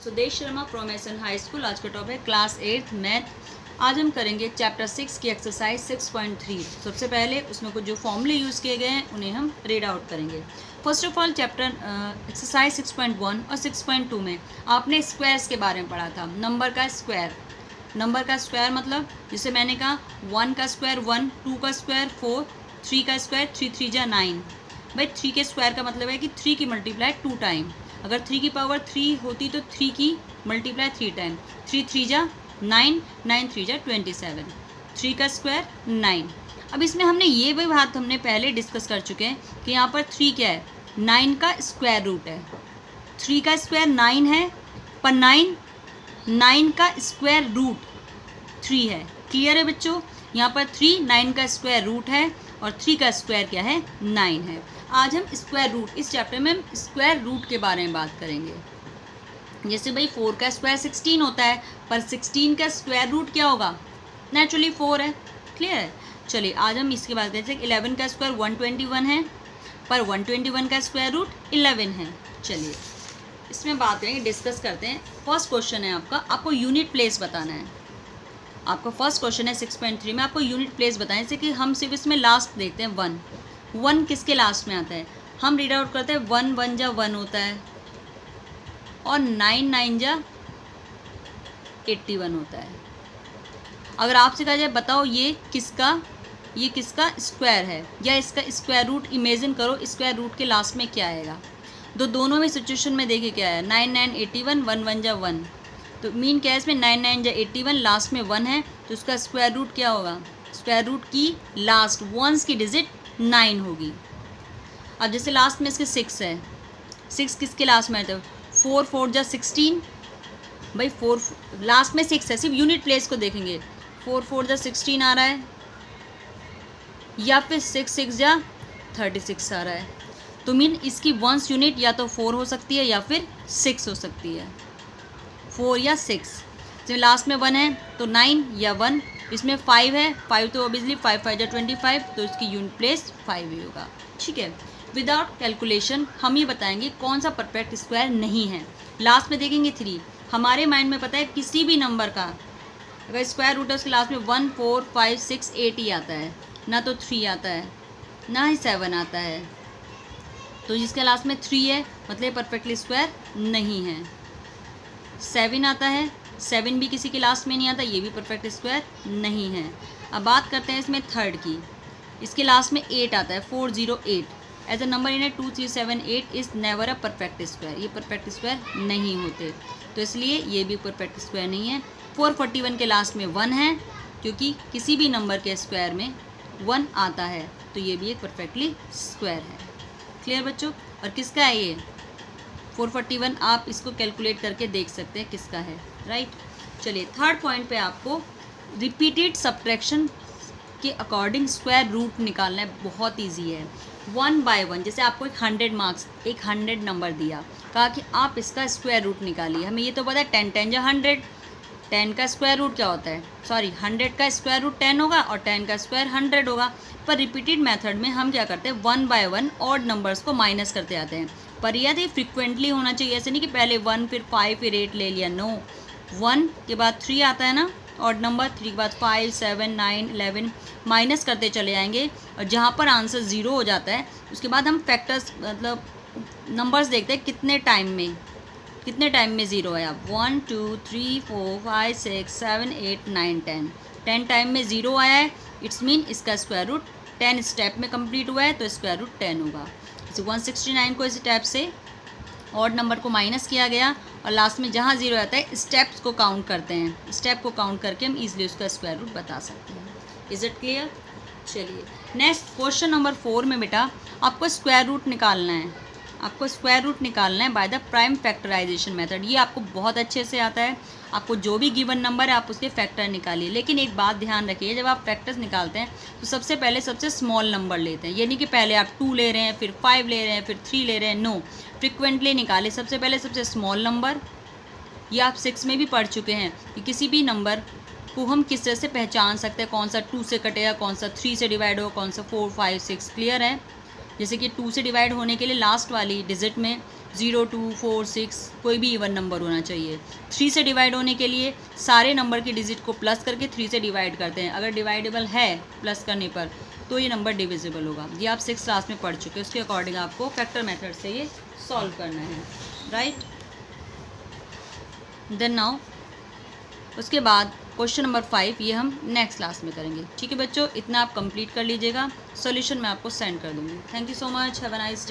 Sudesh Sharma from S N high school. आज का topic है क्लास 8 मैथ। आज हम करेंगे चैप्टर 6 की एक्सरसाइज 6.3। सबसे पहले उसमें कुछ जो फॉर्मूले यूज़ किए गए हैं उन्हें हम रीड आउट करेंगे। First of all chapter exercise 6.1 और 6.2 में आपने स्क्वायर्स के बारे में पढ़ा था। नंबर का स्क्वायर मतलब जैसे मैंने कहा 1 का स्क्वायर 1, 2 का स्क्वायर 4, 3 का स्क्वायर 3 3 जा 9। भाई 3 के स्क्वायर का मतलब है कि 3 की मल्टीप्लाई 2 टाइम। अगर 3 की पावर 3 होती तो 3 की मल्टीप्लाई 3 टाइम। 3 3 जा 9, 9 3 जा 27। 3 का स्क्वायर 9। अब इसमें हमने ये भी बात हमने पहले डिस्कस कर चुके हैं कि यहाँ पर 3 क्या है, 9 का स्क्वायर रूट है। 3 का स्क्वायर 9 है, पर 9 का स्क्वायर रूट 3 है। क्लियर है बच्चों? यहाँ पर 3 9 का स्क्वायर रूट है और 3 का स्क्वायर क्या है, 9 है। आज हम स्क्वायर रूट, इस चैप्टर में हम स्क्वायर रूट के बारे में बात करेंगे। जैसे भाई 4 का स्क्वायर 16 होता है, पर 16 का स्क्वायर रूट क्या होगा, नेचुरली 4 है। क्लियर है? चलिए आज हम इसके बाद जैसे 11 का स्क्वायर 121 है, पर 121 का स्क्वायर रूट 11 है। चलिए इसमें बात करेंगे, डिस्कस करते हैं। फर्स्ट क्वेश्चन है आपको यूनिट प्लेस बताना है। आपका फर्स्ट क्वेश्चन है 6.3 में, आपको यूनिट प्लेस बताएं। जैसे कि हम सिर्फ इसमें लास्ट देखते हैं 1 किसके लास्ट में आता है, हम रीड आउट करते हैं 1 1 जा 1 होता है और 9 9 जा 81 होता है। अगर आपसे कहा जाए बताओ ये किसका स्क्वायर है या इसका स्क्वायर रूट इमेजिन करो, स्क्वायर रूट के लास्ट में क्या आएगा। दोनों में सिचुएशन में देखिए क्या है, 9 9 81, 1 1 जा 1। तो मीन क्या है इसमें, 9 9 जा 81, लास्ट में 1 है तो उसका स्क्वायर रूट क्या होगा, स्क्वायर रूट की लास्ट वंस की डिजिट 9 होगी। अब जैसे लास्ट में इसके 6 है, 6 किसके लास्ट में आता है, 4 4 जा 16। भाई 4 लास्ट में 6 है, सिर्फ यूनिट प्लेस को देखेंगे। 4 4 जा 16 आ रहा है या फिर 6 6 जा 36 आ रहा है। तो मीन इसकी वंस यूनिट या तो 4 हो सकती है या फिर 6 हो सकती है, 4 या 6। जब लास्ट में 1 है तो 9 या 1। इसमें 5 है, 5 तो ऑब्वियसली 5 5 जा 25, तो इसकी यूनिट प्लेस 5 ही होगा। ठीक है, विदाउट कैलकुलेशन हम ये बताएंगे कौन सा परफेक्ट स्क्वायर नहीं है। लास्ट में देखेंगे 3, हमारे माइंड में पता है किसी भी नंबर का अगर स्क्वायर रूट है उसके लास्ट में 1 4 5 6 8 ही आता है, ना तो 3 आता है ना ही 7 आता है। तो जिसके लास्ट में 3 है मतलब परफेक्टली स्क्वायर नहीं है। 7 आता है, 7 भी किसी के लास्ट में नहीं आता, ये भी परफेक्ट स्क्वायर नहीं है। अब बात करते हैं इसमें थर्ड की, इसके लास्ट में 8 आता है, 408। As a number in 2 3 7 8 is never a perfect square, ये परफेक्ट स्क्वायर नहीं होते, तो इसलिए ये भी परफेक्ट स्क्वायर नहीं है। 441 के लास्ट में 1 है, क्योंकि किसी भी नंबर के स्क्वायर में 1 आता है, तो ये भी एक परफेक्टली स्क्वायर है। क्लियर बच्चों? और किसका है ये 441, आप इसको कैलकुलेट करके देख सकते हैं किसका है, राइट। चलिए थर्ड पॉइंट पे आपको रिपीटेड सब्ट्रैक्शन के अकॉर्डिंग स्क्वायर रूट निकालना है। बहुत इजी है, 1 बाय 1। जैसे आपको एक 100 मार्क्स, एक 100 नंबर दिया, कहा कि आप इसका स्क्वायर रूट निकालिए। हमें ये तो पता है 10 10 जा 100, 10 का स्क्वायर रूट क्या होता है, 100 का स्क्वायर रूट 10 होगा और 10 का स्क्वायर 100 होगा। पर रिपीटेड मेथड में हम क्या करते हैं, 1 बाय 1 ऑड नंबर्स को माइनस करते आते हैं। पर यह फ्रिक्वेंटली होना चाहिए, ऐसे नहीं कि पहले 1 फिर 5 फिर 8 ले लिया। नो, 1 के बाद 3 आता है ना ऑड नंबर, 3 के बाद 5 7 9 11 माइनस करते चले जाएंगे, और जहाँ पर आंसर 0 हो जाता है उसके बाद हम फैक्टर्स मतलब नंबर्स देखते हैं कितने टाइम में 0 आया। 1 2 3 4 5 6 7 8 9 10 टाइम में 0 आया है, इट्स मीन इसका स्क्वायर रूट 10 स्टेप में कंप्लीट हुआ है, तो स्क्वायर रूट 10 होगा। जैसे 169 को इस स्टेप से ऑड नंबर को माइनस किया गया और लास्ट में जहाँ 0 आता है स्टेप्स को काउंट करते हैं, स्टेप को काउंट करके हम इजीली उसका स्क्वायर रूट बता सकते हैं। Is it clear? चलिए नेक्स्ट क्वेश्चन नंबर 4 में बेटा आपको स्क्वायर रूट निकालना है। आपको स्क्वायर रूट निकालना है by the prime factorisation method. ये आपको बहुत अच्छे से आता है, आपको जो भी गिवन नंबर है आप उसके फैक्टर निकालिए। लेकिन एक बात ध्यान रखिए, जब आप फैक्टर्स निकालते हैं तो सबसे पहले सबसे स्मॉल नंबर लेते हैं। ये नहीं कि पहले आप 2 ले रहे हैं फिर 5 ले रहे हैं फिर 3 ले रहे हैं, नो, फ्रिक्वेंटली निकालें। सबसे पहले सबसे स्मॉल नंबर, ये आप 6 में भी पढ़ चुके हैं कि किसी भी नंबर को हम किस तरह से पहचान सकते हैं, कौन सा 2 से कटेगा, कौन सा 3 से डिवाइड होगा, कौन सा 4 5 6। क्लियर है? जैसे कि 2 से डिवाइड होने के लिए लास्ट वाली डिजिट में 0, 2, 4, 6 कोई भी इवन नंबर होना चाहिए। 3 से डिवाइड होने के लिए सारे नंबर की डिजिट को प्लस करके 3 से डिवाइड करते हैं। अगर डिवाइडेबल है प्लस करने पर तो ये नंबर डिविजिबल होगा। ये आप 6th क्लास में पढ़ चुके हैं, उसके अकॉर्डिंग आपको फैक्टर मेथड से ये सॉल्व करना है, राइट। देन नाउ उसके बाद क्वेश्चन नंबर 5 ये हम नेक्स्ट क्लास में करेंगे, ठीक है बच्चों। इतना आप कंप्लीट कर लीजिएगा, सॉल्यूशन मैं आपको सेंड कर दूँगी। Thank you so much, have a nice day.